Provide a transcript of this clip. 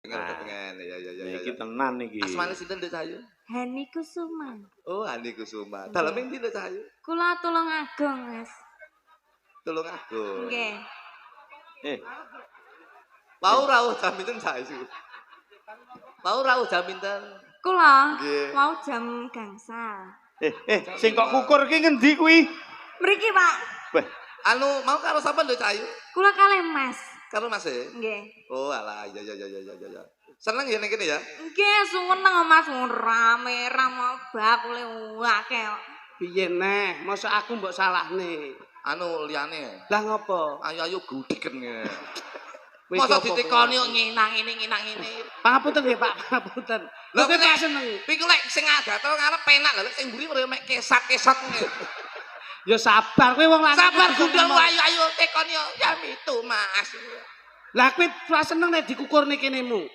Pengen ya. Iki tenan iki. Asmane sinten Nduk Cahayu? Heni Kusuma. Oh, Hani Kusuma. Daleme ndi Nduk Cahayu? Kula Tulungagung, Mas. Tulungagung. Nggih. Mau rawuh jam pinten Cahayu? Mau rawuh jam pinten? Kula Nggih. mau jam gangsal. Sing kok kukur ki ngendi kuwi? Mriki, Pak. Wah, Anu, mau karo sapa Nduk Cahayu? Kula kalih Mas. Karo Mas e? Nggih. Oh, alah, ya. Seneng ya ning kene ya? Nggih, seneng Mas rame bakule akeh. Piye neh, masa aku mbok salahne. Anu liyane. Lah ngopo? Ayo gudiken ngene. Kowe Masa iki apa, ditekoni Pak? nginang ini. Pangapunten nggih, Pak, pangapunten. Lho kowe tak seneng. Piku lek sing agatel ngarep penak lho, sing mburi kaya mek kesat-kesat ngene. Ya sabar, kowe wong lanang. Sabar gundul ayo tekoni ya itu Mas. Lah kowe ora seneng nek dikukurne kenemu.